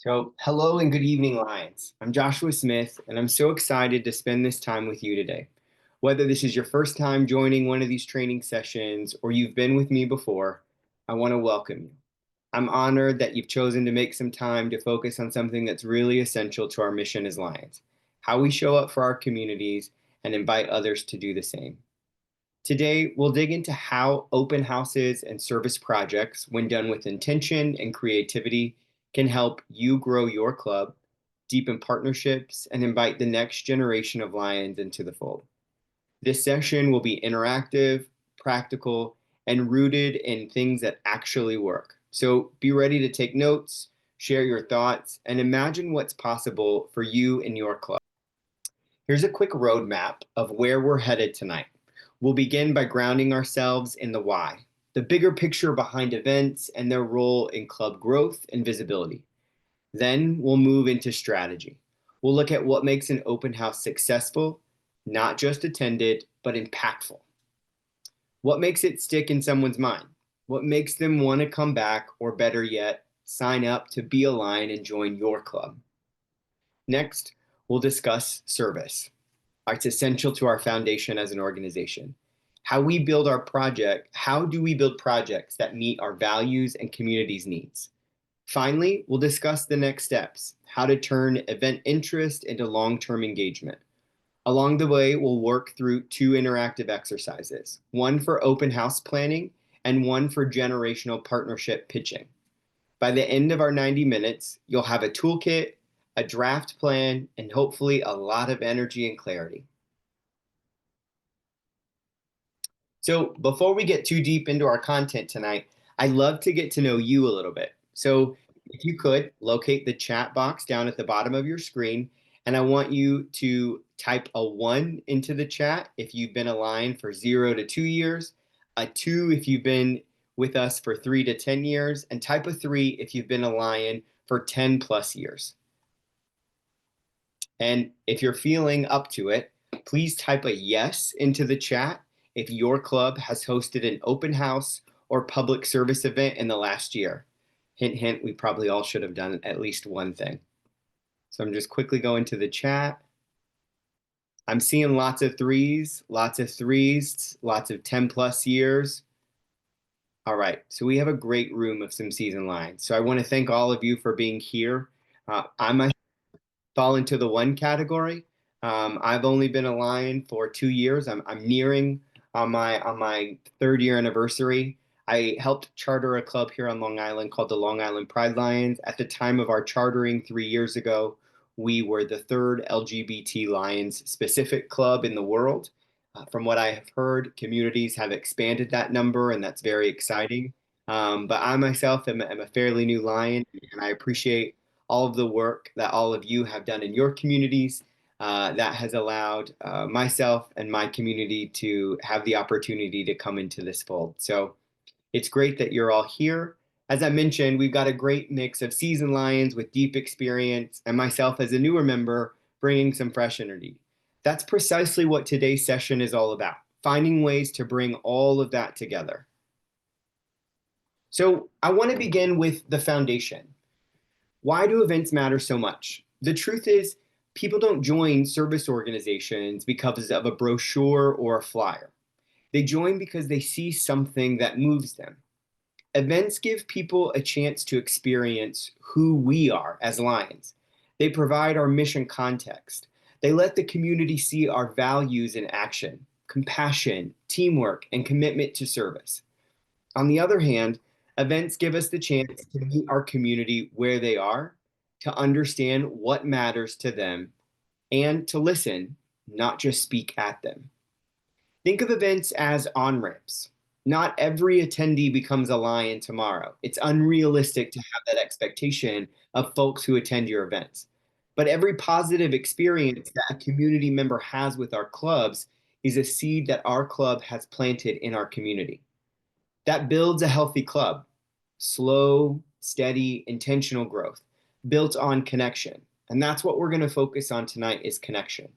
So, hello and good evening, Lions. I'm Joshua Smith, and I'm so excited to spend this time with you today. Whether this is your first time joining one of these training sessions or you've been with me before, I want to welcome you. I'm honored that you've chosen to make some time to focus on something that's really essential to our mission as Lions, how we show up for our communities and invite others to do the same. Today, we'll dig into how open houses and service projects, when done with intention and creativity, can help you grow your club, deepen partnerships, and invite the next generation of Lions into the fold. This session will be interactive, practical, and rooted in things that actually work. So be ready to take notes, share your thoughts, and imagine what's possible for you and your club. Here's a quick roadmap of where we're headed tonight. We'll begin by grounding ourselves in the why, the bigger picture behind events and their role in club growth and visibility. Then we'll move into strategy. We'll look at what makes an open house successful, not just attended, but impactful. What makes it stick in someone's mind? What makes them want to come back, or better yet, sign up to be a Lion and join your club? Next, we'll discuss service. It's essential to our foundation as an organization. How do we build projects that meet our values and community's needs? Finally, we'll discuss the next steps, how to turn event interest into long-term engagement. Along the way, we'll work through two interactive exercises, one for open house planning and one for generational partnership pitching. By the end of our 90 minutes, you'll have a toolkit, a draft plan, and hopefully a lot of energy and clarity. So before we get too deep into our content tonight, I'd love to get to know you a little bit. So if you could, locate the chat box down at the bottom of your screen, and I want you to type a 1 into the chat if you've been a Lion for 0 to 2 years, a 2 if you've been with us for 3 to 10 years, and type a 3 if you've been a Lion for 10 plus years. And if you're feeling up to it, please type a yes into the chat if your club has hosted an open house or public service event in the last year. Hint, hint, we probably all should have done at least one thing. So I'm just quickly going to the chat. I'm seeing lots of threes, lots of 10 plus years. All right, so we have a great room of some seasoned Lions. So I want to thank all of you for being here. I myself fall into the 1 category. I've only been a Lion for 2 years. I'm nearing on my 3rd year anniversary. I helped charter a club here on Long Island called the Long Island Pride Lions. At the time of our chartering 3 years ago, we were the 3rd LGBT Lions specific club in the world. From what I have heard, communities have expanded that number, and that's very exciting. But I myself am a fairly new Lion, and I appreciate all of the work that all of you have done in your communities that has allowed myself and my community to have the opportunity to come into this fold. So it's great that you're all here. As I mentioned, we've got a great mix of seasoned Lions with deep experience, and myself as a newer member bringing some fresh energy. That's precisely what today's session is all about, finding ways to bring all of that together. So I want to begin with the foundation. Why do events matter so much? The truth is, people don't join service organizations because of a brochure or a flyer. They join because they see something that moves them. Events give people a chance to experience who we are as Lions. They provide our mission context. They let the community see our values in action, compassion, teamwork, and commitment to service. On the other hand, events give us the chance to meet our community where they are, to understand what matters to them, and to listen, not just speak at them. Think of events as on-ramps. Not every attendee becomes a Lion tomorrow. It's unrealistic to have that expectation of folks who attend your events. But every positive experience that a community member has with our clubs is a seed that our club has planted in our community. That builds a healthy club. Slow, steady, intentional growth built on connection. And that's what we're going to focus on tonight is connection.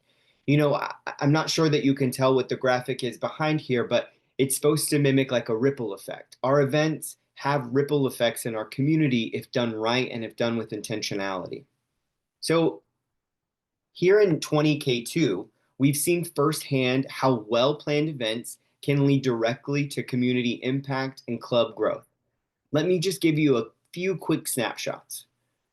You know, I'm not sure that you can tell what the graphic is behind here, but it's supposed to mimic like a ripple effect. Our events have ripple effects in our community if done right and if done with intentionality. So here in 20K2, we've seen firsthand how well-planned events can lead directly to community impact and club growth. Let me just give you a few quick snapshots.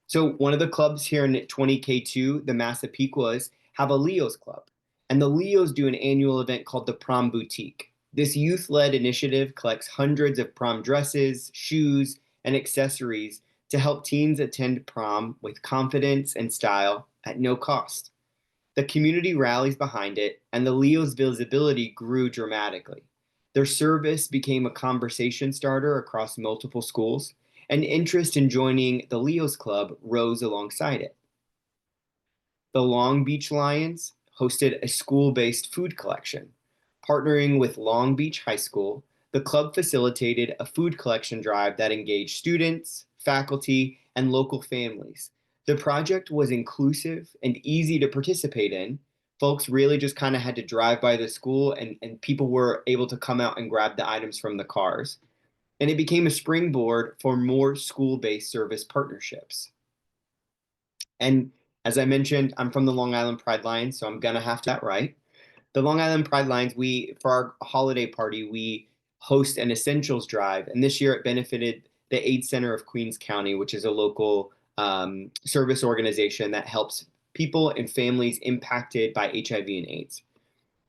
So one of the clubs here in 20K2, the Massapequas, have a Leos club. And the Leos do an annual event called the Prom Boutique. This youth-led initiative collects hundreds of prom dresses, shoes, and accessories to help teens attend prom with confidence and style at no cost. The community rallies behind it, and the Leos' visibility grew dramatically. Their service became a conversation starter across multiple schools, and interest in joining the Leos Club rose alongside it. The Long Beach Lions hosted a school-based food collection. Partnering with Long Beach High School, the club facilitated a food collection drive that engaged students, faculty, and local families. The project was inclusive and easy to participate in. Folks really just kind of had to drive by the school, and people were able to come out and grab the items from the cars. And it became a springboard for more school-based service partnerships. And as I mentioned, I'm from the Long Island Pride Lions, so I'm gonna have to get that right. The Long Island Pride Lions, for our holiday party, we host an essentials drive, and this year it benefited the AIDS Center of Queens County, which is a local service organization that helps people and families impacted by HIV and AIDS.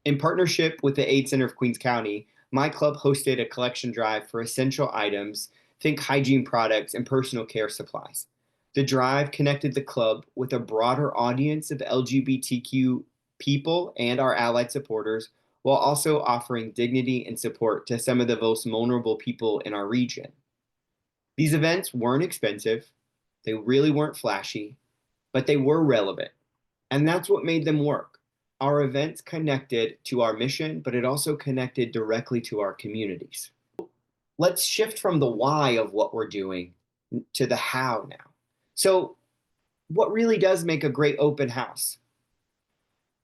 In partnership with the AIDS Center of Queens County, my club hosted a collection drive for essential items, think hygiene products and personal care supplies. The drive connected the club with a broader audience of LGBTQ people and our allied supporters, while also offering dignity and support to some of the most vulnerable people in our region. These events weren't expensive, they really weren't flashy, but they were relevant. And that's what made them work. Our events connected to our mission, but it also connected directly to our communities. Let's shift from the why of what we're doing to the how now. So, what really does make a great open house?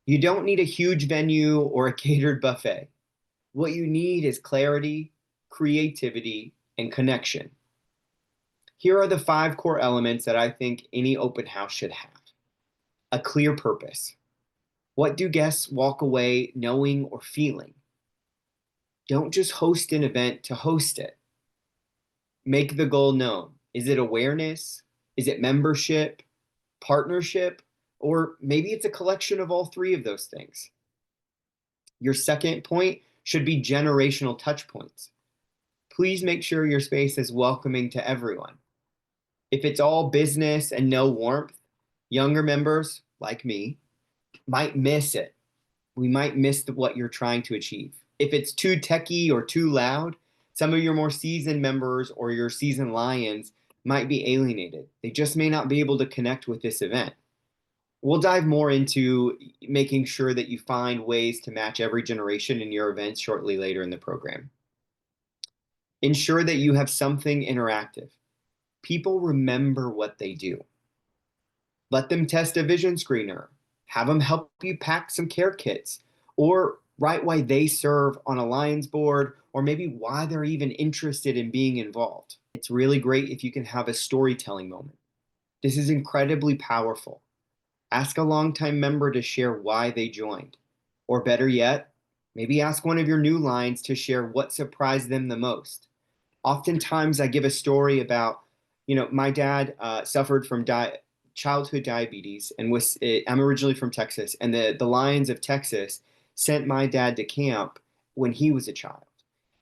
You don't need a huge venue or a catered buffet. What you need is clarity, creativity, and connection. Here are the 5 core elements that I think any open house should have. A clear purpose. What do guests walk away knowing or feeling? Don't just host an event to host it. Make the goal known. Is it awareness? Is it membership? Partnership? Or maybe it's a collection of all 3 of those things. Your second point should be generational touch points. Please make sure your space is welcoming to everyone. If it's all business and no warmth, younger members, like me, might miss it. We might miss what you're trying to achieve. If it's too techy or too loud, some of your more seasoned members or your seasoned lions might be alienated. They just may not be able to connect with this event. We'll dive more into making sure that you find ways to match every generation in your events shortly later in the program. Ensure that you have something interactive. People remember what they do. Let them test a vision screener. Have them help you pack some care kits, or write why they serve on a Lions board, or maybe why they're even interested in being involved. It's really great if you can have a storytelling moment. This is incredibly powerful. Ask a longtime member to share why they joined. Or better yet, maybe ask one of your new Lions to share what surprised them the most. Oftentimes I give a story about, my dad suffered from childhood diabetes and I'm originally from Texas, and the Lions of Texas sent my dad to camp when he was a child.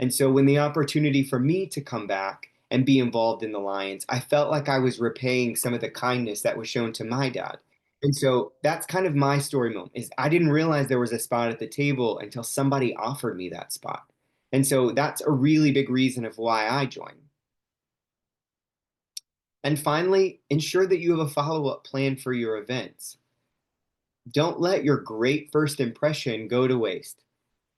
And so when the opportunity for me to come back and be involved in the Lions, I felt like I was repaying some of the kindness that was shown to my dad. And so that's kind of my story moment, is I didn't realize there was a spot at the table until somebody offered me that spot. And so that's a really big reason of why I joined. And finally, ensure that you have a follow-up plan for your events. Don't let your great first impression go to waste.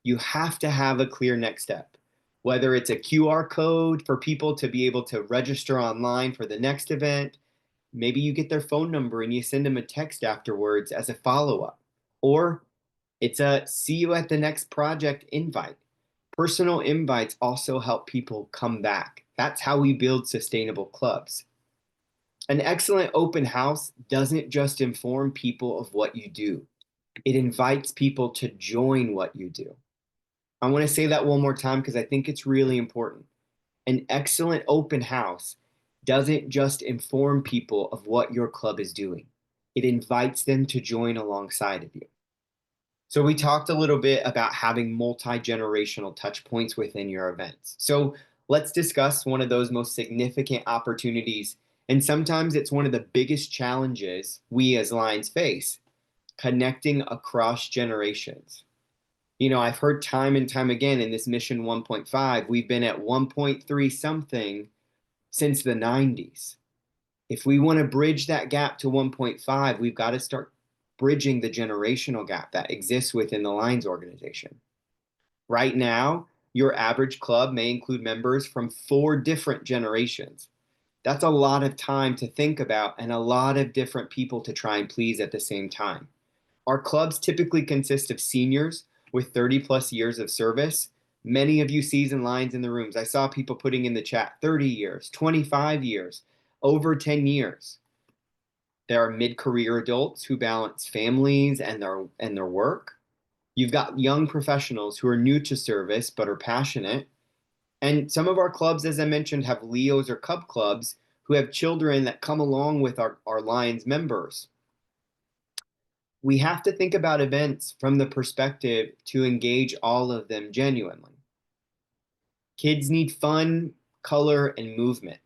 You have to have a clear next step, whether it's a QR code for people to be able to register online for the next event. Maybe you get their phone number and you send them a text afterwards as a follow-up. Or it's a see you at the next project invite. Personal invites also help people come back. That's how we build sustainable clubs. An excellent open house doesn't just inform people of what you do, it invites people to join what you do. I want to say that one more time because I think it's really important. An excellent open house doesn't just inform people of what your club is doing, it invites them to join alongside of you. So, we talked a little bit about having multi generational touch points within your events. So, let's discuss one of those most significant opportunities. And sometimes it's one of the biggest challenges we as Lions face, connecting across generations. I've heard time and time again in this mission 1.5, we've been at 1.3 something since the 90s. If we want to bridge that gap to 1.5, we've got to start bridging the generational gap that exists within the Lions organization. Right now, your average club may include members from 4 different generations. That's a lot of time to think about and a lot of different people to try and please at the same time. Our clubs typically consist of seniors with 30 plus years of service. Many of you seasoned Lions in the rooms. I saw people putting in the chat 30 years, 25 years, over 10 years. There are mid-career adults who balance families and their work. You've got young professionals who are new to service but are passionate. And some of our clubs, as I mentioned, have Leos or Cub clubs who have children that come along with our Lions members. We have to think about events from the perspective to engage all of them genuinely. Kids need fun, color, and movement.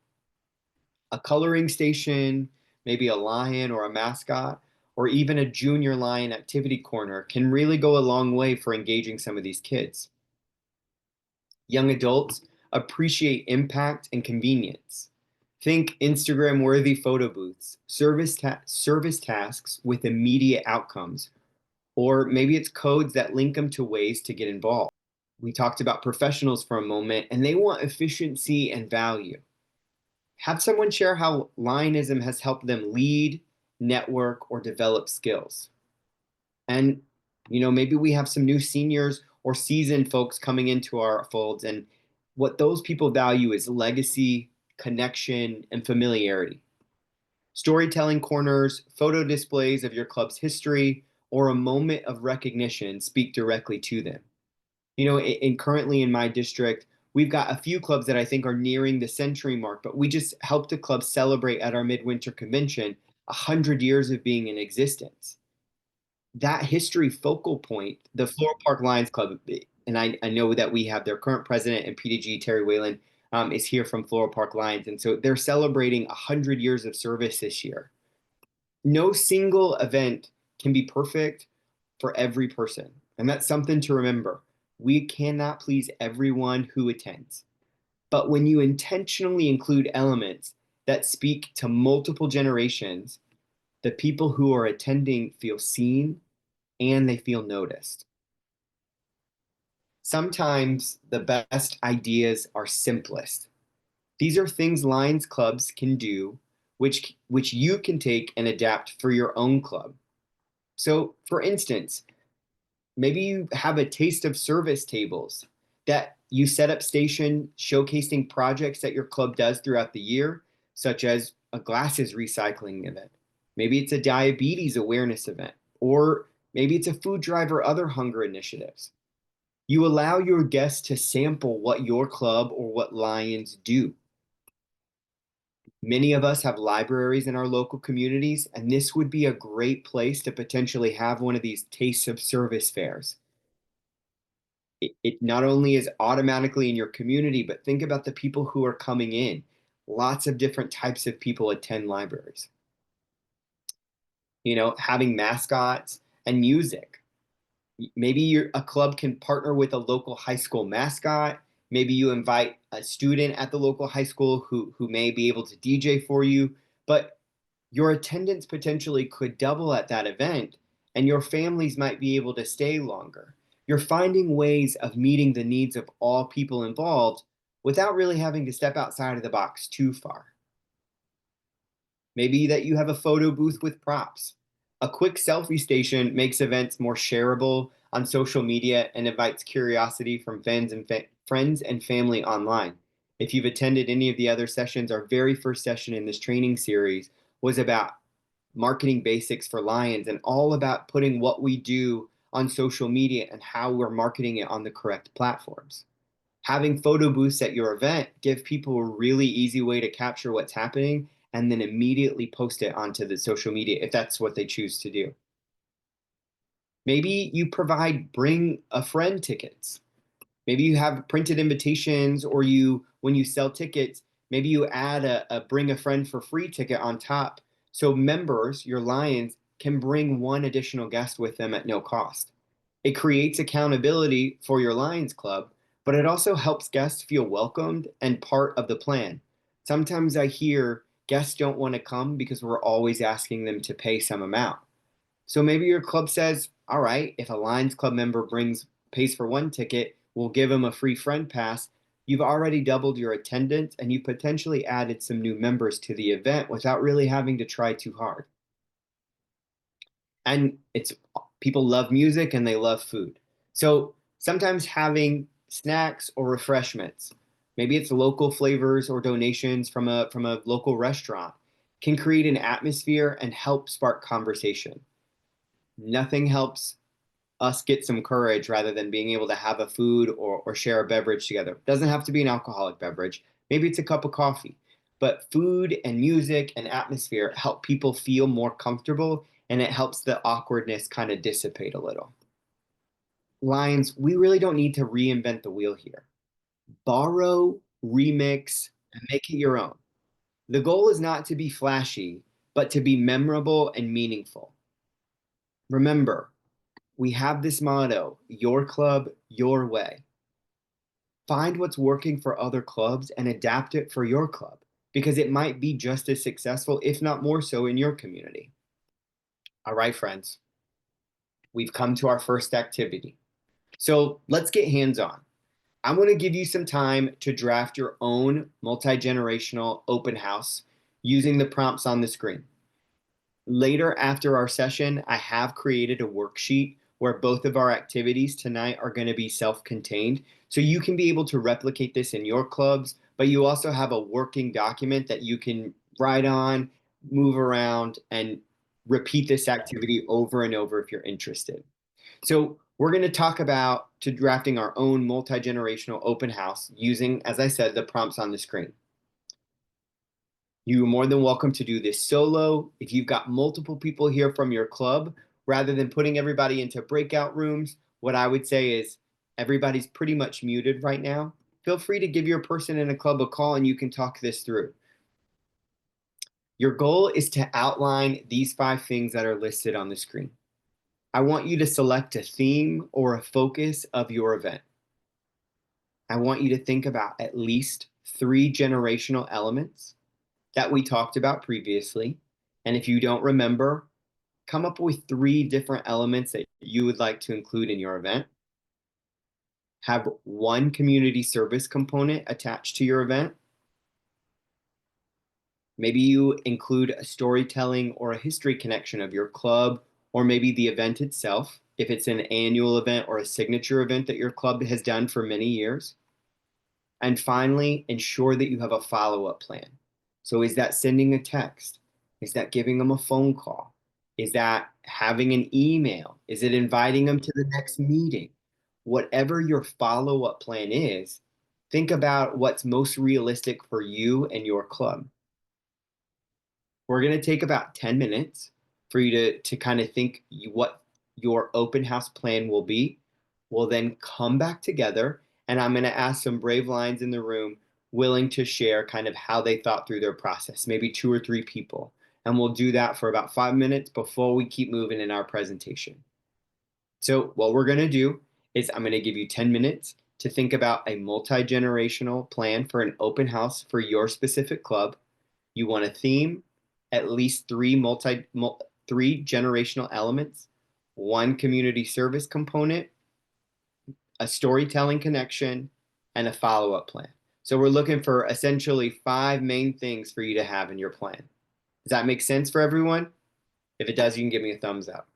A coloring station, maybe a lion or a mascot, or even a junior lion activity corner can really go a long way for engaging some of these kids. Young adults appreciate impact and convenience. Think Instagram worthy photo booths, service tasks with immediate outcomes, or maybe it's codes that link them to ways to get involved. We talked about professionals for a moment, and they want efficiency and value. Have someone share how Lionism has helped them lead, network, or develop skills. And, maybe we have some new seniors or seasoned folks coming into our folds, and what those people value is legacy, connection, and familiarity. Storytelling corners, photo displays of your club's history, or a moment of recognition speak directly to them. And currently in my district, we've got a few clubs that I think are nearing the century mark, but we just helped a club celebrate at our midwinter convention 100 years of being in existence. That history focal point, the Floral Park Lions Club, and I know that we have their current president and PDG, Terry Whalen, is here from Floral Park Lions. And so they're celebrating 100 years of service this year. No single event can be perfect for every person. And that's something to remember. We cannot please everyone who attends. But when you intentionally include elements that speak to multiple generations, the people who are attending feel seen and they feel noticed. Sometimes the best ideas are simplest. These are things Lions clubs can do, which you can take and adapt for your own club. So, for instance, maybe you have a taste of service tables that you set up station showcasing projects that your club does throughout the year, such as a glasses recycling event. Maybe it's a diabetes awareness event, or maybe it's a food drive or other hunger initiatives. You allow your guests to sample what your club or what Lions do. Many of us have libraries in our local communities, and this would be a great place to potentially have one of these taste of service fairs. It not only is automatically in your community, but think about the people who are coming in. Lots of different types of people attend libraries. Having mascots and music. Maybe a club can partner with a local high school mascot. Maybe you invite a student at the local high school who may be able to DJ for you, but your attendance potentially could double at that event, and your families might be able to stay longer. You're finding ways of meeting the needs of all people involved without really having to step outside of the box too far. Maybe that you have a photo booth with props. A quick selfie station makes events more shareable on social media and invites curiosity from friends and family online. If you've attended any of the other sessions, our very first session in this training series was about marketing basics for Lions and all about putting what we do on social media and how we're marketing it on the correct platforms. Having photo booths at your event give people a really easy way to capture what's happening and then immediately post it onto the social media if that's what they choose to do. Maybe you provide bring a friend tickets. Maybe you have printed invitations, or when you sell tickets, maybe you add a bring a friend for free ticket on top. So members, your Lions, can bring one additional guest with them at no cost. It creates accountability for your Lions Club, but it also helps guests feel welcomed and part of the plan. Sometimes I hear guests don't want to come because we're always asking them to pay some amount. So maybe your club says, all right, if a Lions Club member pays for one ticket, we'll give them a free friend pass. You've already doubled your attendance and you potentially added some new members to the event without really having to try too hard. And it's people love music and they love food. So sometimes having snacks or refreshments, maybe it's local flavors or donations from a local restaurant, can create an atmosphere and help spark conversation. Nothing helps us get some courage rather than being able to have a food or share a beverage together. It doesn't have to be an alcoholic beverage. Maybe it's a cup of coffee. But food and music and atmosphere help people feel more comfortable and it helps the awkwardness kind of dissipate a little. Lions, we really don't need to reinvent the wheel here. Borrow, remix, and make it your own. The goal is not to be flashy, but to be memorable and meaningful. Remember, we have this motto, your club, your way. Find what's working for other clubs and adapt it for your club because it might be just as successful, if not more so, in your community. All right, friends, we've come to our first activity. So let's get hands on. I'm going to give you some time to draft your own multi-generational open house using the prompts on the screen. Later after our session, I have created a worksheet where both of our activities tonight are going to be self-contained. So you can be able to replicate this in your clubs, but you also have a working document that you can write on, move around, and repeat this activity over and over if you're interested. So we're going to talk about to drafting our own multi-generational open house using, as I said, the prompts on the screen. You're more than welcome to do this solo. If you've got multiple people here from your club, rather than putting everybody into breakout rooms, what I would say is everybody's pretty much muted right now. Feel free to give your person in a club a call and you can talk this through. Your goal is to outline these 5 things that are listed on the screen. I want you to select a theme or a focus of your event. I want you to think about at least 3 generational elements that we talked about previously. And if you don't remember, come up with 3 different elements that you would like to include in your event. Have 1 community service component attached to your event. Maybe you include a storytelling or a history connection of your club, or maybe the event itself, if it's an annual event or a signature event that your club has done for many years. And finally, ensure that you have a follow-up plan. So is that sending a text? Is that giving them a phone call? Is that having an email? Is it inviting them to the next meeting? Whatever your follow-up plan is, think about what's most realistic for you and your club. We're going to take about 10 minutes for you to kind of think what your open house plan will be. We'll then come back together, and I'm going to ask some brave Lions in the room willing to share kind of how they thought through their process, maybe 2 or 3 people. And we'll do that for about 5 minutes before we keep moving in our presentation. So what we're going to do is I'm going to give you 10 minutes to think about a multi-generational plan for an open house for your specific club. You want a theme, at least 3 generational elements, 1 community service component, a storytelling connection, and a follow-up plan. So we're looking for essentially 5 main things for you to have in your plan. Does that make sense for everyone? If it does, you can give me a thumbs up.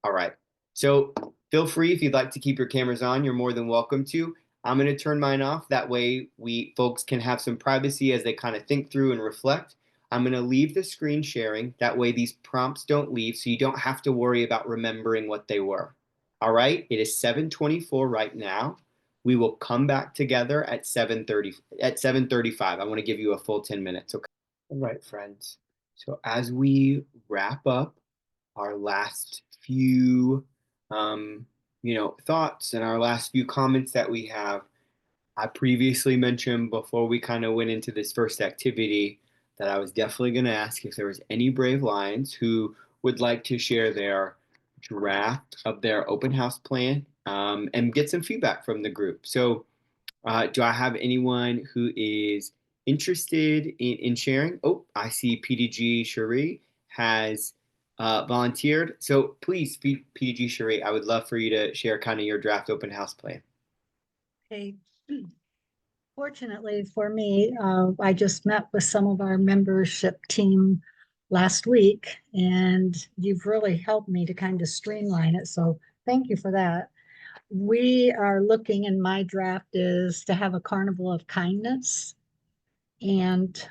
All right. So feel free, if you'd like to keep your cameras on, you're more than welcome to. I'm going to turn mine off. That way we folks can have some privacy as they kind of think through and reflect. I'm going to leave the screen sharing. That way these prompts don't leave, so you don't have to worry about remembering what they were. All right, it is 7:24 right now. We will come back together at 7:35. I want to give you a full 10 minutes, okay? All right, friends. So as we wrap up our last few thoughts and our last few comments that we have, I previously mentioned before we kind of went into this first activity that I was definitely going to ask if there was any brave lions who would like to share their draft of their open house plan, and get some feedback from the group. So, do I have anyone who is interested in sharing? Oh, I see PDG Cherie has volunteered. So please, PDG Cherie, I would love for you to share kind of your draft open house plan. Okay. Fortunately for me, I just met with some of our membership team last week, and you've really helped me to kind of streamline it. So thank you for that. We are looking, in my draft is to have a carnival of kindness, and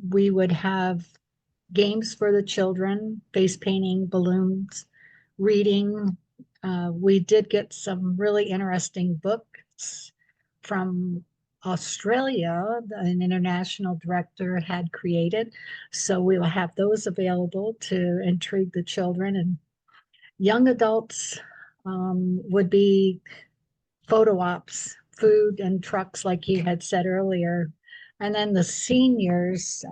we would have games for the children, face painting, balloons, reading. We did get some really interesting books from Australia, an international director had created. So we will have those available to intrigue the children, and young adults would be photo ops, food and trucks, like you had said earlier. And then the seniors,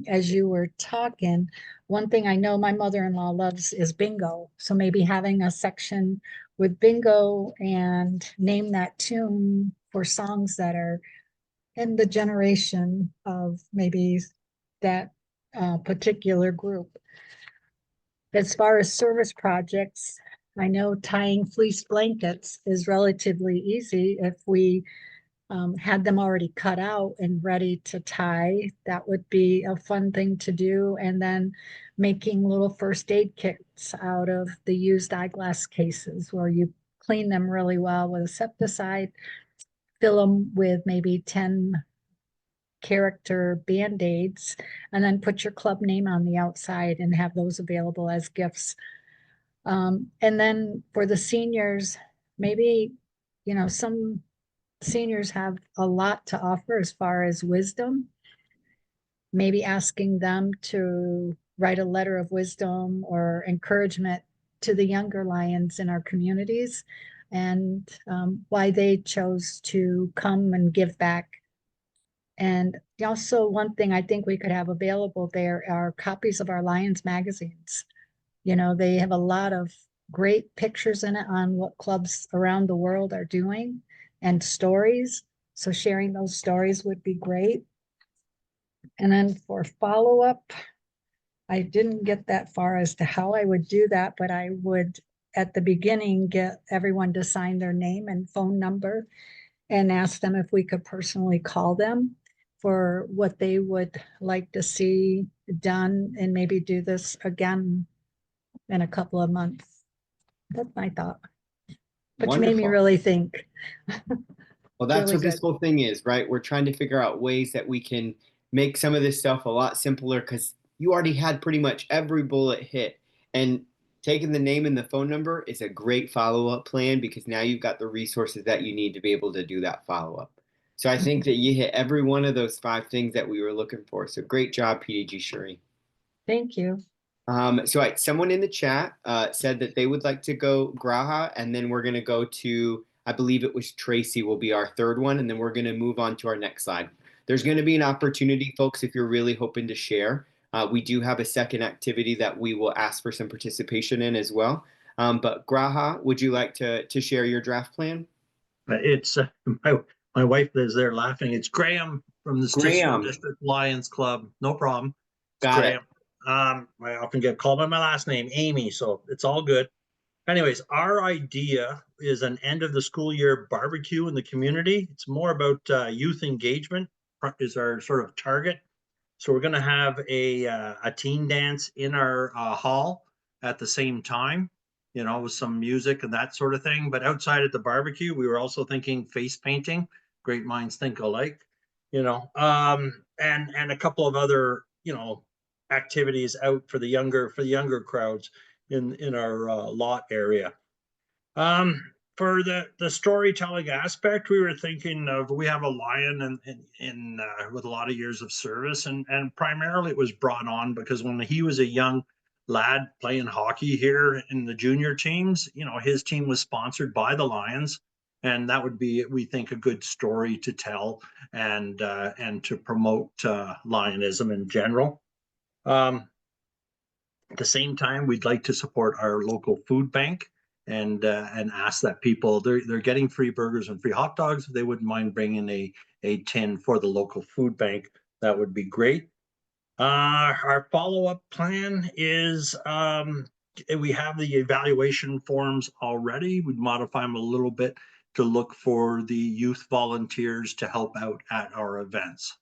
as you were talking, one thing I know my mother-in-law loves is bingo. So maybe having a section with bingo and name that tune for songs that are in the generation of maybe that particular group. As far as service projects, I know tying fleece blankets is relatively easy. If we had them already cut out and ready to tie, that would be a fun thing to do. And then making little first aid kits out of the used eyeglass cases, where you clean them really well with asepticide, fill them with maybe 10 character band-aids, and then put your club name on the outside and have those available as gifts. And then for the seniors, maybe, some seniors have a lot to offer as far as wisdom, maybe asking them to write a letter of wisdom or encouragement to the younger lions in our communities, and why they chose to come and give back. And also, one thing I think we could have available there are copies of our Lions magazines. They have a lot of great pictures in it on what clubs around the world are doing, and stories. So sharing those stories would be great. And then for follow-up, I didn't get that far as to how I would do that, but I would at the beginning get everyone to sign their name and phone number and ask them if we could personally call them for what they would like to see done, and maybe do this again in a couple of months. That's my thought. But you made me Wonderful. really think. Well, that's Really what this good. whole thing is, right? We're trying to figure out ways that we can make some of this stuff a lot simpler because you already had pretty much every bullet hit. And taking the name and the phone number is a great follow-up plan because now you've got the resources that you need to be able to do that follow-up. So I think that you hit every one of those five things that we were looking for. So great job, PDG Shuri. Thank you. Someone in the chat said that they would like to go Graha, and then we're going to go to, I believe it was Tracy will be our third one, and then we're going to move on to our next slide. There's going to be an opportunity, folks, if you're really hoping to share. We do have a second activity that we will ask for some participation in as well. But Graha, would you like to share your draft plan? It's my wife is there laughing. It's Graham from the Stittsville Graham. District Lions Club. No problem. It's Got it. Graham. I often get called by my last name, Amy, so it's all good. Anyways, our idea is an end of the school year barbecue in the community. It's more about youth engagement is our sort of target. So we're going to have a teen dance in our hall at the same time. with some music and that sort of thing. But outside at the barbecue, we were also thinking face painting. Great minds think alike, and a couple of other, activities out for the younger crowds in our lot area. For the storytelling aspect, we were thinking of, we have a lion in with a lot of years of service, and primarily it was brought on because when he was a young lad playing hockey here in the junior teams, his team was sponsored by the Lions, and that would be, we think, a good story to tell and to promote Lionism in general. At the same time, we'd like to support our local food bank and ask that people, they're getting free burgers and free hot dogs. If they wouldn't mind bringing a tin for the local food bank, that would be great. Our follow-up plan is, we have the evaluation forms already. We'd modify them a little bit to look for the youth volunteers to help out at our events.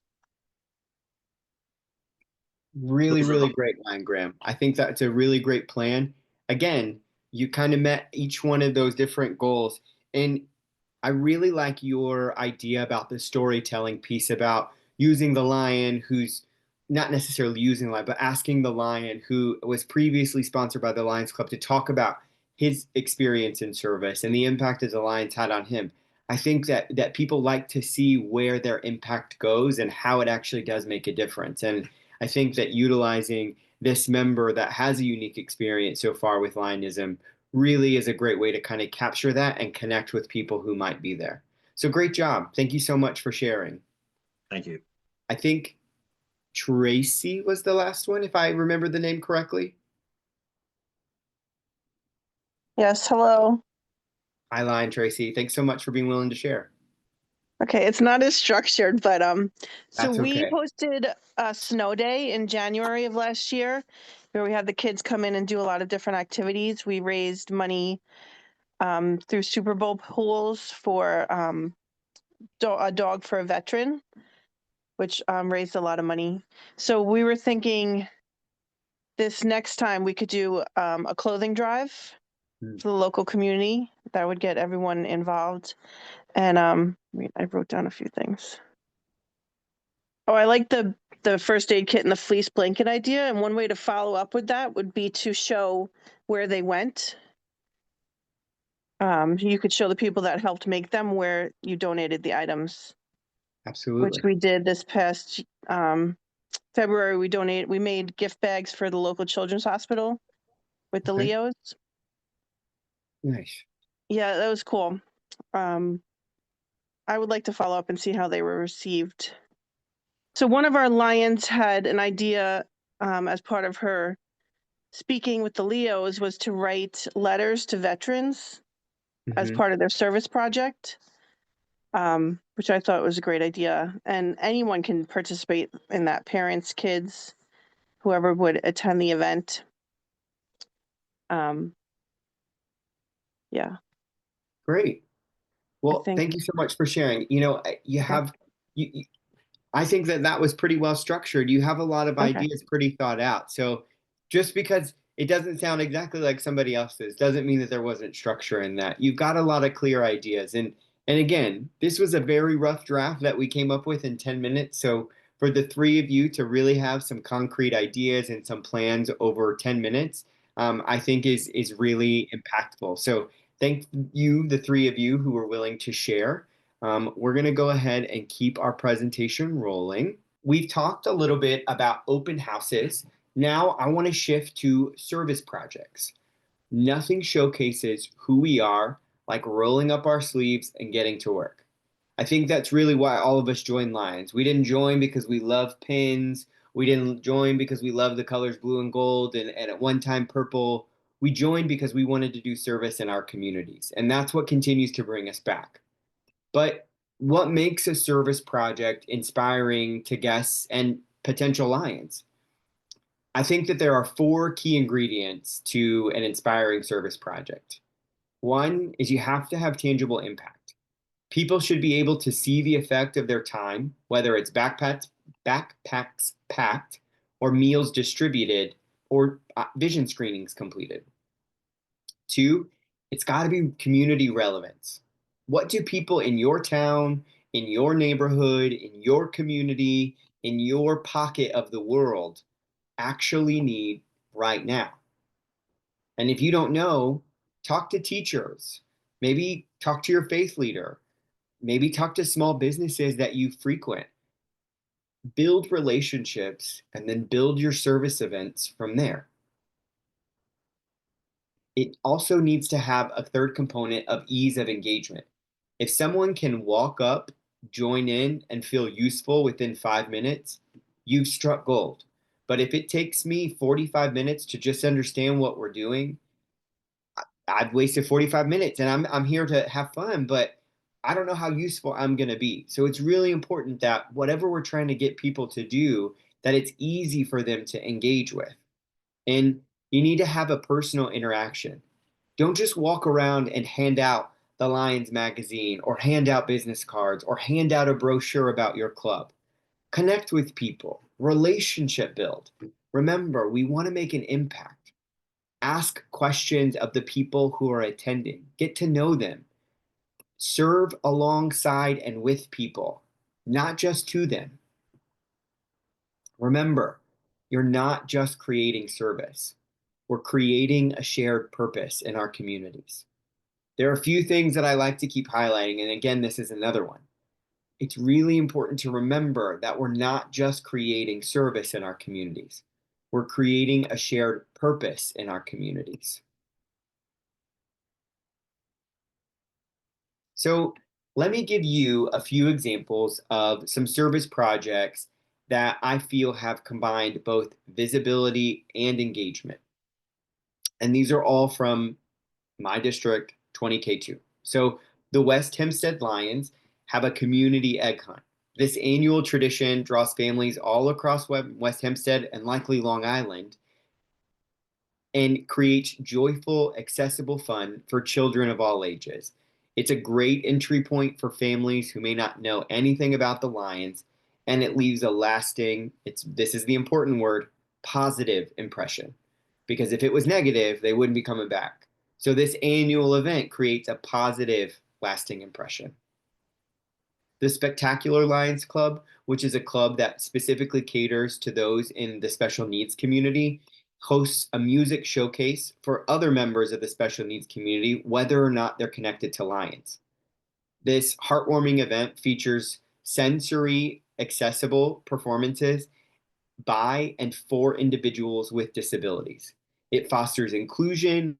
Really, really great line, Graham. I think that's a really great plan. Again, you kind of met each one of those different goals. And I really like your idea about the storytelling piece, about using the lion who's not necessarily using the lion, but asking the lion who was previously sponsored by the Lions Club to talk about his experience in service and the impact that the Lions had on him. I think that people like to see where their impact goes and how it actually does make a difference. And I think that utilizing this member that has a unique experience so far with Lionism really is a great way to kind of capture that and connect with people who might be there. So great job. Thank you so much for sharing. Thank you. I think Tracy was the last one, if I remember the name correctly. Yes, hello. Hi, Lion Tracy. Thanks so much for being willing to share. Okay, it's not as structured, but so That's we okay. hosted a snow day in January of last year where we had the kids come in and do a lot of different activities. We raised money through Super Bowl pools for a dog for a veteran, which raised a lot of money. So we were thinking this next time we could do a clothing drive for the local community that would get everyone involved. And I wrote down a few things. Oh, I like the first aid kit and the fleece blanket idea. And one way to follow up with that would be to show where they went. You could show the people that helped make them where you donated the items. Absolutely. Which we did this past February. We made gift bags for the local children's hospital with the Leos. Nice. Yeah, that was cool. I would like to follow up and see how they were received. So one of our Lions had an idea as part of her speaking with the Leos was to write letters to veterans as part of their service project, which I thought was a great idea. And anyone can participate in that, parents, kids, whoever would attend the event. Yeah. Great. Well, thank you so much for sharing. I think that was pretty well structured. You have a lot of ideas pretty thought out. So just because it doesn't sound exactly like somebody else's doesn't mean that there wasn't structure in that. You've got a lot of clear ideas. And again, this was a very rough draft that we came up with in 10 minutes. So for the three of you to really have some concrete ideas and some plans over 10 minutes, I think is really impactful. So thank you, the three of you who were willing to share. We're going to go ahead and keep our presentation rolling. We've talked a little bit about open houses. Now I want to shift to service projects. Nothing showcases who we are like rolling up our sleeves and getting to work. I think that's really why all of us joined Lions. We didn't join because we love pins. We didn't join because we love the colors blue and gold and at one time purple. We joined because we wanted to do service in our communities. And that's what continues to bring us back. But what makes a service project inspiring to guests and potential Lions? I think that there are four key ingredients to an inspiring service project. One is you have to have tangible impact. People should be able to see the effect of their time, whether it's backpacks packed, or meals distributed, or vision screenings completed. Two, it's got to be community relevance. What do people in your town, in your neighborhood, in your community, in your pocket of the world actually need right now? And if you don't know, talk to teachers. Maybe talk to your faith leader. Maybe talk to small businesses that you frequent. Build relationships and then build your service events from there. It also needs to have a third component of ease of engagement. If someone can walk up, join in, and feel useful within 5 minutes, you've struck gold. But if it takes me 45 minutes to just understand what we're doing, I've wasted 45 minutes and I'm here to have fun, but I don't know how useful I'm going to be. So it's really important that whatever we're trying to get people to do, that it's easy for them to engage with. And you need to have a personal interaction. Don't just walk around and hand out the Lions magazine or hand out business cards or hand out a brochure about your club. Connect with people, relationship build. Remember, we want to make an impact. Ask questions of the people who are attending, get to know them, serve alongside and with people, not just to them. Remember, you're not just creating service, we're creating a shared purpose in our communities. There are a few things that I like to keep highlighting, and again, this is another one. It's really important to remember that we're not just creating service in our communities, we're creating a shared purpose in our communities. So let me give you a few examples of some service projects that I feel have combined both visibility and engagement. And these are all from my district, 20K2. So the West Hempstead Lions have a community egg hunt. This annual tradition draws families all across West Hempstead and likely Long Island and creates joyful, accessible fun for children of all ages. It's a great entry point for families who may not know anything about the Lions, and it leaves a lasting, this is the important word, positive impression. Because if it was negative, they wouldn't be coming back. So this annual event creates a positive, lasting impression. The Spectacular Lions Club, which is a club that specifically caters to those in the special needs community, hosts a music showcase for other members of the special needs community, whether or not they're connected to Lions. This heartwarming event features sensory accessible performances by and for individuals with disabilities. It fosters inclusion,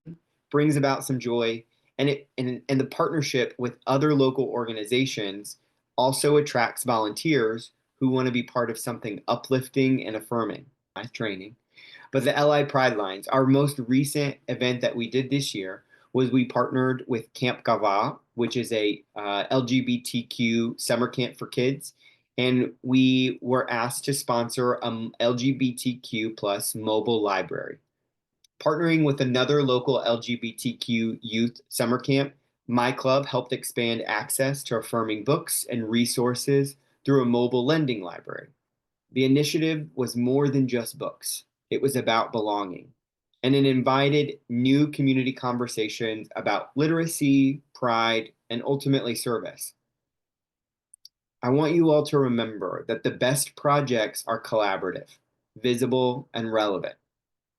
brings about some joy, and the partnership with other local organizations also attracts volunteers who want to be part of something uplifting and affirming. Training. But the LI Pride Lines, our most recent event that we did this year, was we partnered with Camp Gava, which is a LGBTQ summer camp for kids, and we were asked to sponsor a LGBTQ plus mobile library. Partnering with another local LGBTQ youth summer camp, my club helped expand access to affirming books and resources through a mobile lending library. The initiative was more than just books. It was about belonging, and it invited new community conversations about literacy, pride, and ultimately service. I want you all to remember that the best projects are collaborative, visible, and relevant.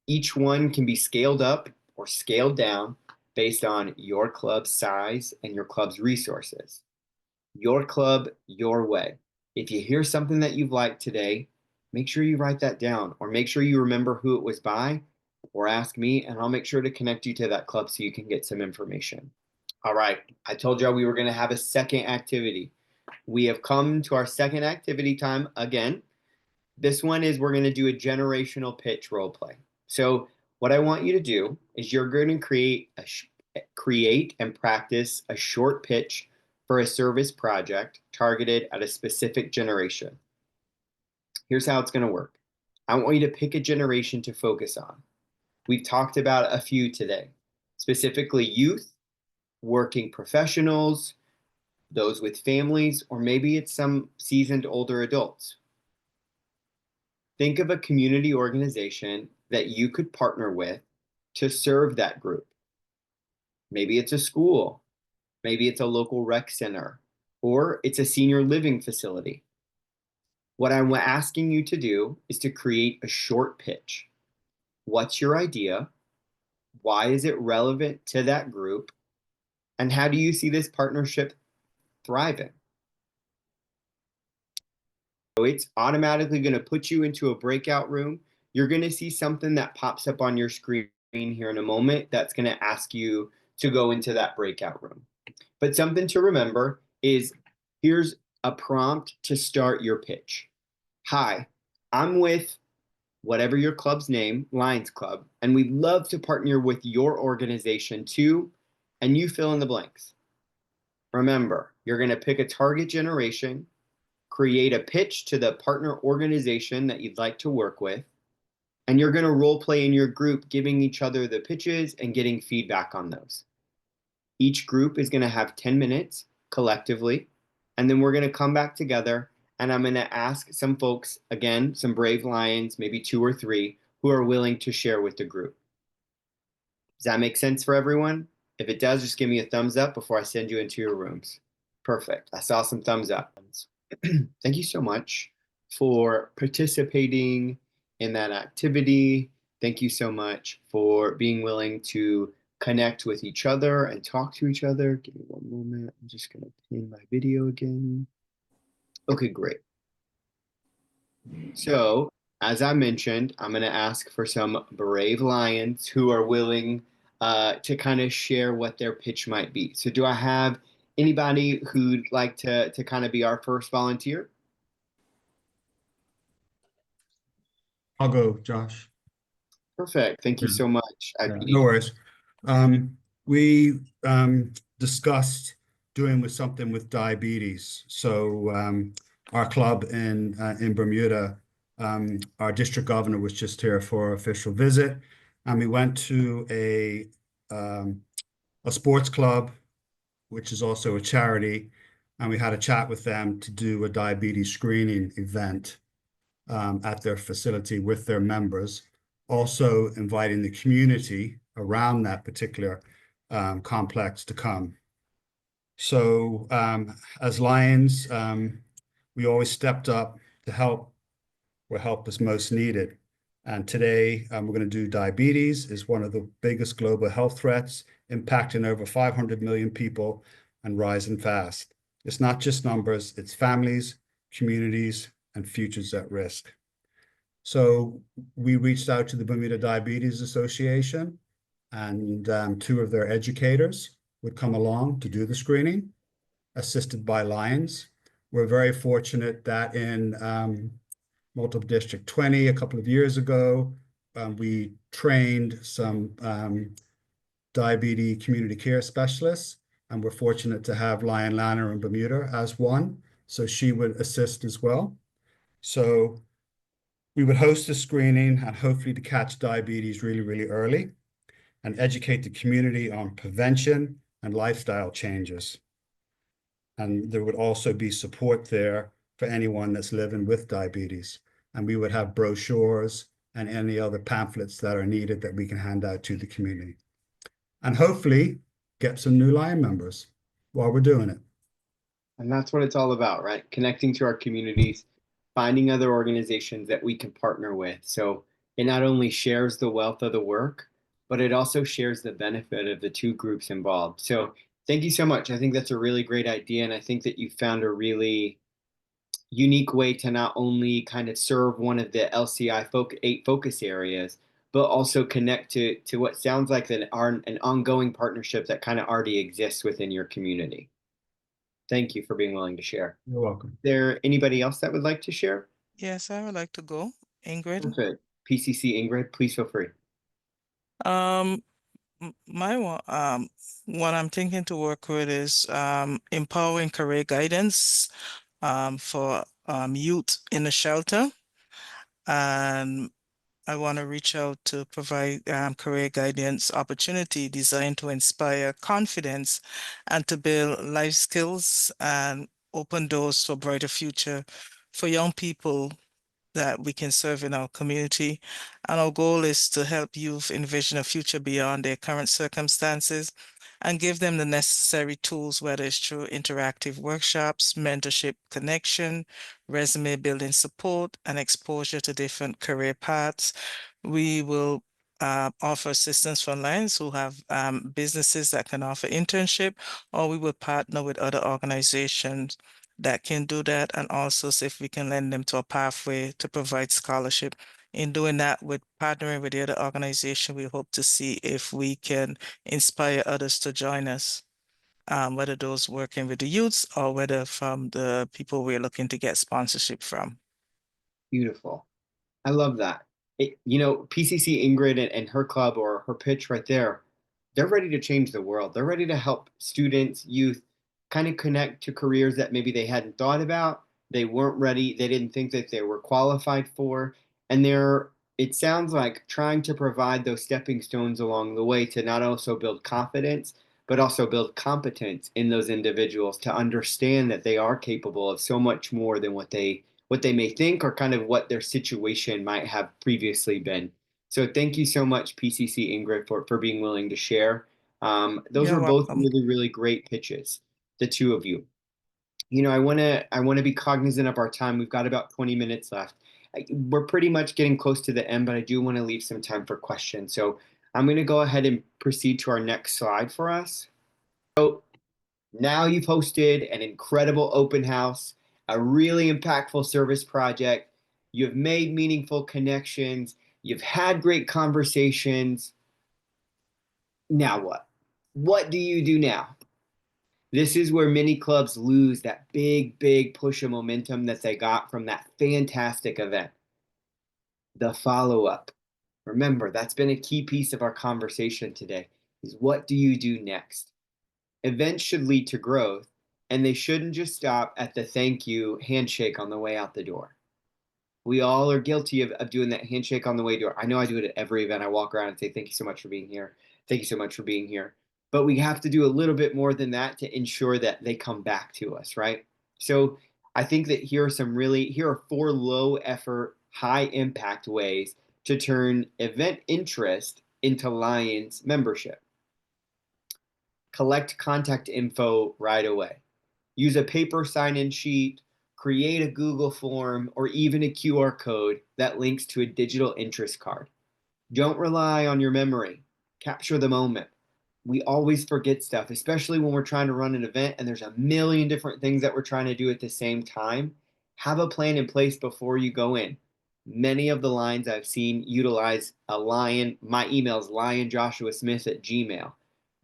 Each one can be scaled up or scaled down based on your club's size and your club's resources. Your club, your way. If you hear something that you've liked today, make sure you write that down or make sure you remember who it was by or ask me and I'll make sure to connect you to that club so you can get some information. All right, I told y'all we were going to have a second activity. We have come to our second activity time again. This one is we're going to do a generational pitch role play. So what I want you to do is you're going to create and practice a short pitch for a service project targeted at a specific generation. Here's how it's going to work. I want you to pick a generation to focus on. We've talked about a few today, specifically youth, working professionals, those with families, or maybe it's some seasoned older adults. Think of a community organization that you could partner with to serve that group. Maybe it's a school. Maybe it's a local rec center, or it's a senior living facility. What I'm asking you to do is to create a short pitch. What's your idea? Why is it relevant to that group? And how do you see this partnership thriving? So it's automatically going to put you into a breakout room. You're going to see something that pops up on your screen here in a moment that's going to ask you to go into that breakout room. But something to remember is here's a prompt to start your pitch. Hi, I'm with whatever your club's name, Lions Club, and we'd love to partner with your organization too, and you fill in the blanks. Remember, you're going to pick a target generation, create a pitch to the partner organization that you'd like to work with, and you're going to role play in your group, giving each other the pitches and getting feedback on those. Each group is going to have 10 minutes collectively, and then we're going to come back together, and I'm going to ask some folks, again, some brave lions, maybe 2 or 3, who are willing to share with the group. Does that make sense for everyone? If it does, just give me a thumbs up before I send you into your rooms. Perfect. I saw some thumbs up. Thank you so much for participating in that activity. Thank you so much for being willing to connect with each other and talk to each other. Give me one moment. I'm just going to pin my video again. Okay, great. So, as I mentioned, I'm going to ask for some brave lions who are willing to kind of share what their pitch might be. So, do I have anybody who'd like to kind of be our first volunteer? I'll go, Josh. Perfect. Thank you Yeah. so much. No worries. We discussed doing with something with diabetes. So our club in Bermuda, our district governor was just here for official visit, and we went to a sports club, which is also a charity, and we had a chat with them to do a diabetes screening event at their facility with their members, also inviting the community around that particular complex to come. So as Lions, we always stepped up to help where help is most needed. And today we're going to do diabetes is one of the biggest global health threats, impacting over 500 million people and rising fast. It's not just numbers, it's families, communities, and futures at risk. So we reached out to the Bermuda Diabetes Association, and 2 of their educators would come along to do the screening, assisted by Lions. We're very fortunate that in Multiple District 20, a couple of years ago, we trained some diabetes community care specialists, and we're fortunate to have Lion Lanner in Bermuda as one, so she would assist as well. So we would host a screening and hopefully to catch diabetes really, really early and educate the community on prevention and lifestyle changes. And there would also be support there for anyone that's living with diabetes. And we would have brochures and any other pamphlets that are needed that we can hand out to the community. And hopefully get some new Lion members while we're doing it. And that's what it's all about, right? Connecting to our communities, finding other organizations that we can partner with. So it not only shares the wealth of the work, but it also shares the benefit of the 2 groups involved. So thank you so much. I think that's a really great idea. And I think that you found a really unique way to not only kind of serve one of the LCI 8 focus areas, but also connect to what sounds like an ongoing partnership that kind of already exists within your community. Thank you for being willing to share. You're welcome. Is there anybody else that would like to share? Yes, I would like to go. Ingrid. Perfect. PCC Ingrid, please feel free. My one I'm thinking to work with is empowering career guidance for youth in the shelter. And I want to reach out to provide career guidance opportunity designed to inspire confidence and to build life skills and open doors for a brighter future for young people that we can serve in our community. And our goal is to help youth envision a future beyond their current circumstances and give them the necessary tools, whether it's through interactive workshops, mentorship connection, resume building support, and exposure to different career paths. We will offer assistance for lines who have businesses that can offer internship, or we will partner with other organizations that can do that, and also see if we can lend them to a pathway to provide scholarship. In doing that, with partnering with the other organization, we hope to see if we can inspire others to join us, whether those working with the youths or whether from the people we're looking to get sponsorship from. Beautiful. I love that. PCC Ingrid and her club, or her pitch right there, they're ready to change the world. They're ready to help students, youth, kind of connect to careers that maybe they hadn't thought about. They weren't ready. They didn't think that they were qualified for. And it sounds like trying to provide those stepping stones along the way to not also build confidence, but also build competence in those individuals to understand that they are capable of so much more than what they may think, or kind of what their situation might have previously been. So thank you so much, PCC Ingrid, for being willing to share. Those You're were both welcome. really, really great pitches, the two of you. I want to be cognizant of our time. We've got about 20 minutes left. We're pretty much getting close to the end, but I do want to leave some time for questions. So I'm going to go ahead and proceed to our next slide for us. So now you've hosted an incredible open house, a really impactful service project. You've made meaningful connections. You've had great conversations. Now what? What do you do now? This is where many clubs lose that big, big push of momentum that they got from that fantastic event. The follow-up. Remember, that's been a key piece of our conversation today, is what do you do next? Events should lead to growth, and they shouldn't just stop at the thank you handshake on the way out the door. We all are guilty of doing that handshake on the way door. I know I do it at every event. I walk around and say, thank you so much for being here. Thank you so much for being here. But we have to do a little bit more than that to ensure that they come back to us, right? So I think that here are 4 low effort, high impact ways to turn event interest into Lions membership. Collect contact info right away. Use a paper sign-in sheet, create a Google form, or even a QR code that links to a digital interest card. Don't rely on your memory. Capture the moment. We always forget stuff, especially when we're trying to run an event and there's a million different things that we're trying to do at the same time. Have a plan in place before you go in. Many of the lines I've seen utilize a Lion. My email is lionjoshuasmith@gmail.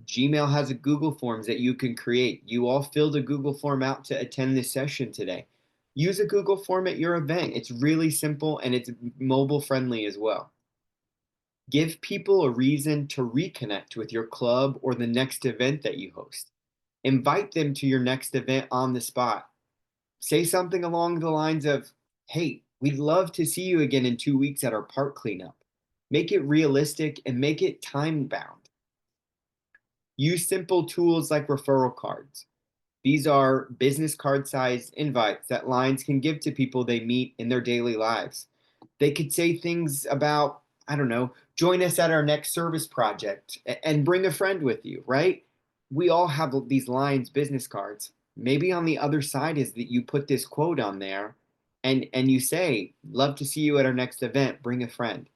Gmail has a Google Forms that you can create. You all filled a Google form out to attend this session today. Use a Google form at your event. It's really simple and it's mobile friendly as well. Give people a reason to reconnect with your club or the next event that you host. Invite them to your next event on the spot. Say something along the lines of, hey, we'd love to see you again in 2 weeks at our park cleanup. Make it realistic and make it time bound. Use simple tools like referral cards. These are business card sized invites that Lines can give to people they meet in their daily lives. They could say things about, I don't know, join us at our next service project and bring a friend with you, right? We all have these Lines business cards. Maybe on the other side is that you put this quote on there and you say, love to see you at our next event, bring a friend.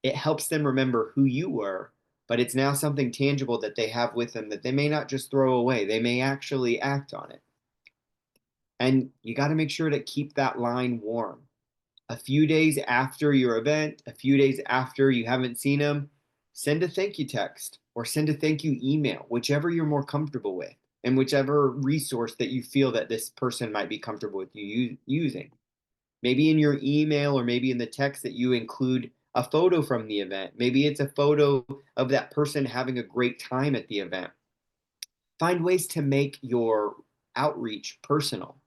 It helps them remember who you were, but it's now something tangible that they have with them that they may not just throw away. They may actually act on it. And you got to make sure to keep that line warm. A few days after your event, a few days after you haven't seen them, send a thank you text or send a thank you email, whichever you're more comfortable with, and whichever resource that you feel that this person might be comfortable with you using. Maybe in your email or maybe in the text that you include a photo from the event. Maybe it's a photo of that person having a great time at the event. Find ways to make your outreach personal.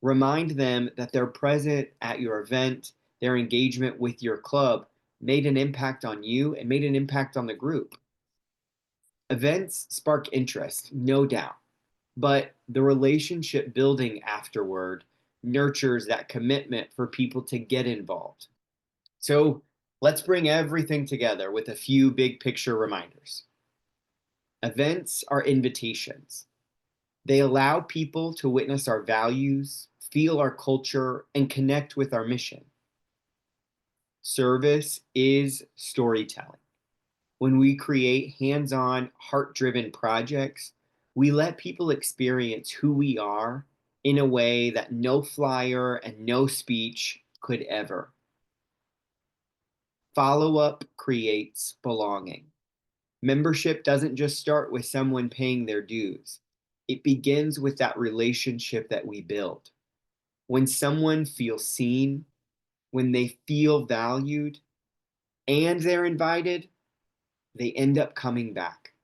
Remind them that they're present at your event, their engagement with your club made an impact on you and made an impact on the group. Events spark interest, no doubt, but the relationship building afterward nurtures that commitment for people to get involved. So let's bring everything together with a few big picture reminders. Events are invitations. They allow people to witness our values, feel our culture, and connect with our mission. Service is storytelling. When we create hands-on, heart-driven projects, we let people experience who we are in a way that no flyer and no speech could ever. Follow-up creates belonging. Membership doesn't just start with someone paying their dues. It begins with that relationship that we build. When someone feels seen, when they feel valued, and they're invited, they end up coming back.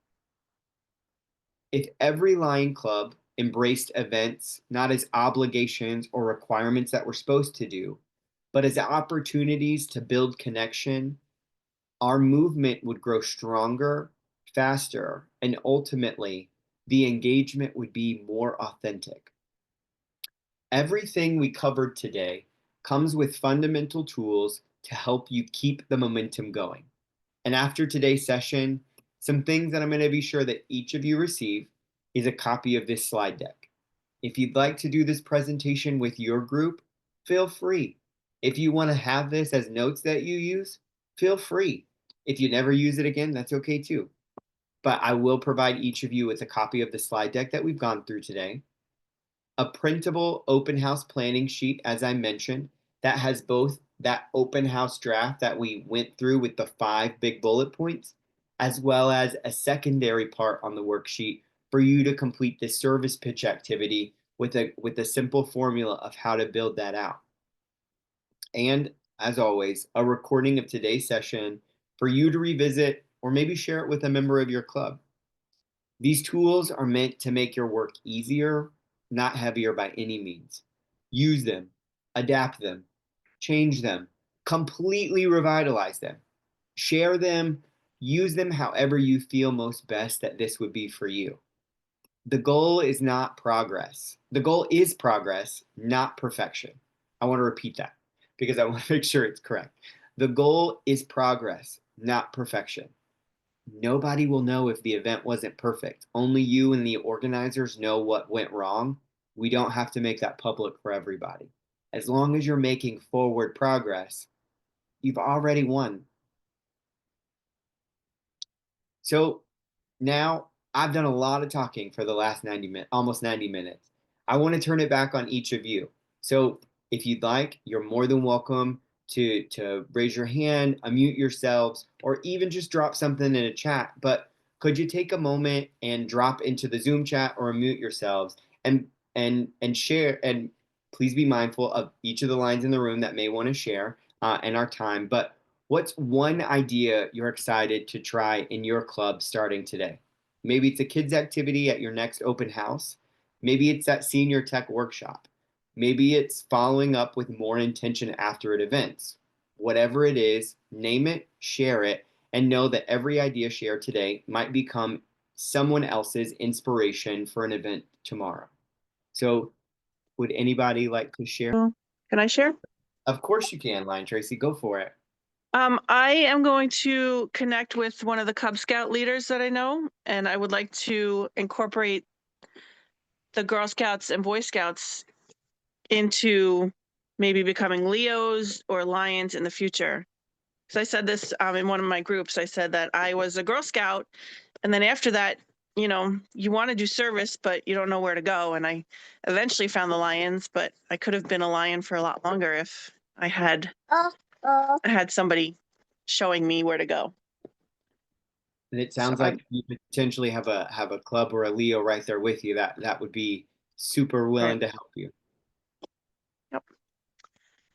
If every Lion Club embraced events not as obligations or requirements that we're supposed to do, but as opportunities to build connection, our movement would grow stronger, faster, and ultimately, the engagement would be more authentic. Everything we covered today comes with fundamental tools to help you keep the momentum going. And after today's session, some things that I'm going to be sure that each of you receive is a copy of this slide deck. If you'd like to do this presentation with your group, feel free. If you want to have this as notes that you use, feel free. If you never use it again, that's okay too. But I will provide each of you with a copy of the slide deck that we've gone through today, a printable open house planning sheet, as I mentioned, that has both that open house draft that we went through with the 5 big bullet points, as well as a secondary part on the worksheet for you to complete this service pitch activity with a simple formula of how to build that out. And as always, a recording of today's session for you to revisit or maybe share it with a member of your club. These tools are meant to make your work easier, not heavier by any means. Use them, adapt them, change them, completely revitalize them, share them, use them however you feel most best that this would be for you. The goal is not progress. The goal is progress, not perfection. I want to repeat that because I want to make sure it's correct. The goal is progress, not perfection. Nobody will know if the event wasn't perfect. Only you and the organizers know what went wrong. We don't have to make that public for everybody. As long as you're making forward progress, you've already won. So now I've done a lot of talking for the last 90 minutes, almost 90 minutes. I want to turn it back on each of you. So if you'd like, you're more than welcome to raise your hand, unmute yourselves, or even just drop something in a chat. But could you take a moment and drop into the Zoom chat or unmute yourselves and share? And please be mindful of each of the lines in the room that may want to share in our time. But what's one idea you're excited to try in your club starting today? Maybe it's a kids activity at your next open house. Maybe it's that senior tech workshop. Maybe it's following up with more intention after at events. Whatever it is, name it, share it, and know that every idea shared today might become someone else's inspiration for an event tomorrow. So would anybody like to share? Can I share? Of course you can, Lion Tracy. Go for it. I am going to connect with one of the Cub Scout leaders that I know, and I would like to incorporate the Girl Scouts and Boy Scouts into maybe becoming Leos or Lions in the future. So I said this in one of my groups. I said that I was a Girl Scout, and then after that, you know, you want to do service, but you don't know where to go. And I eventually found the Lions, but I could have been a Lion for a lot longer if I had somebody showing me where to go. And it So sounds like you potentially have a club or a Leo right there with you that would be super willing to help you. Yep.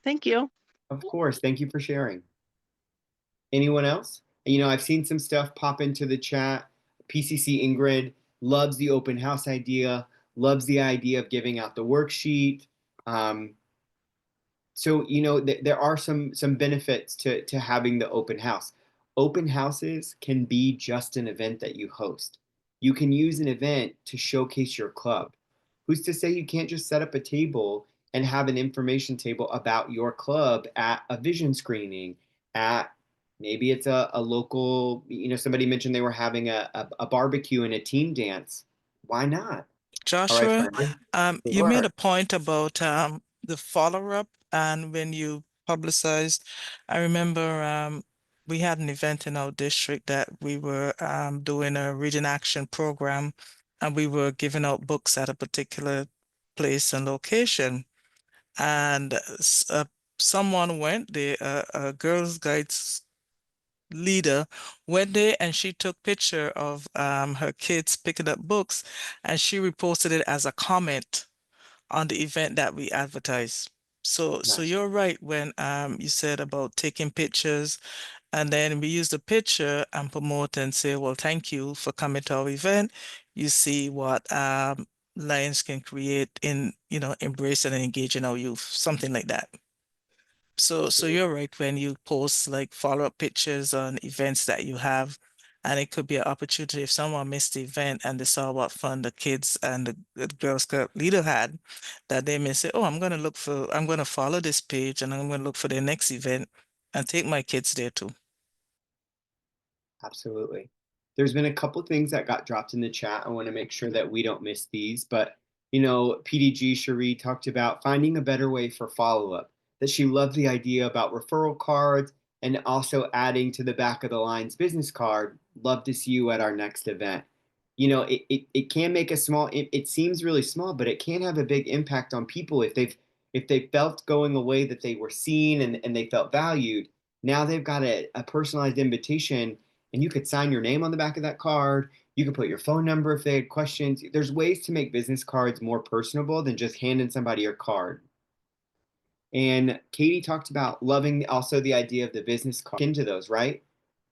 Thank you. Of course. Thank you for sharing. Anyone else? You know, I've seen some stuff pop into the chat. PCC Ingrid loves the open house idea, loves the idea of giving out the worksheet. So, you know, there are some benefits to having the open house. Open houses can be just an event that you host. You can use an event to showcase your club. Who's to say you can't just set up a table and have an information table about your club at a vision screening, at Maybe it's a local, somebody mentioned they were having a barbecue and a team dance. Why not? All right, Joshua, friend. you made Sure. a point about the follow-up and when you publicized. I remember we had an event in our district that we were doing a reading action program, and we were giving out books at a particular place and location. And someone went there, a Girls Guides leader went there, and she took picture of her kids picking up books, and she reposted it as a comment on the event that we advertised. So Nice. you're right when you said about taking pictures, and then we use the picture and promote and say, well, thank you for coming to our event. You see what Lions can create in, embracing and engaging our youth, something like that. So you're right when you post like follow-up pictures on events that you have, and it could be an opportunity if someone missed the event and they saw what fun the kids and the Girl Scout leader had, that they may say, oh, I'm gonna follow this page and I'm gonna look for their next event and take my kids there too. Absolutely. There's been a couple things that got dropped in the chat. I want to make sure that we don't miss these. But, PDG Cherie talked about finding a better way for follow-up, that she loved the idea about referral cards and also adding to the back of the Lions business card, love to see you at our next event. It can make it seems really small, but it can have a big impact on people if they felt going away that they were seen and they felt valued. Now they've got a personalized invitation, and you could sign your name on the back of that card. You could put your phone number if they had questions. There's ways to make business cards more personable than just handing somebody your card. And Katie talked about loving also the idea of the business card into those, right?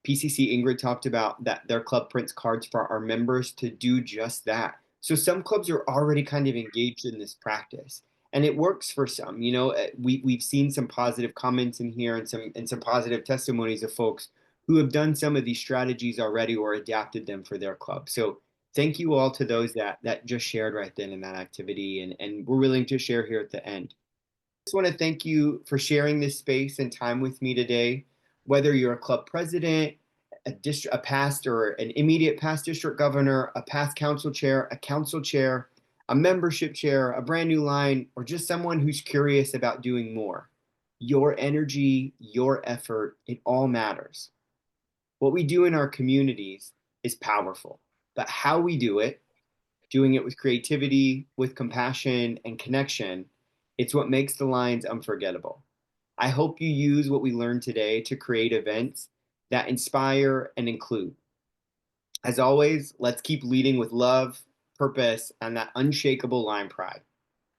PCC Ingrid talked about that their club prints cards for our members to do just that. So some clubs are already kind of engaged in this practice, and it works for some. We've seen some positive comments in here and some positive testimonies of folks who have done some of these strategies already or adapted them for their club. So thank you all to those that just shared right then in that activity, and we're willing to share here at the end. Just want to thank you for sharing this space and time with me today. Whether you're a club president, a past or an immediate past district governor, a past council chair, a membership chair, a brand new line, or just someone who's curious about doing more, your energy, your effort, it all matters. What we do in our communities is powerful, but how we do it, doing it with creativity, with compassion and connection, it's what makes the Lions unforgettable. I hope you use what we learned today to create events that inspire and include. As always, let's keep leading with love, purpose, and that unshakable Lion pride.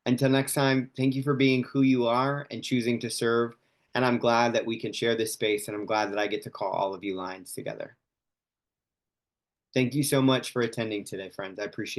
Until next time, thank you for being who you are and choosing to serve. And I'm glad that we can share this space, and I'm glad that I get to call all of you Lions together. Thank you so much for attending today, friends. I appreciate it.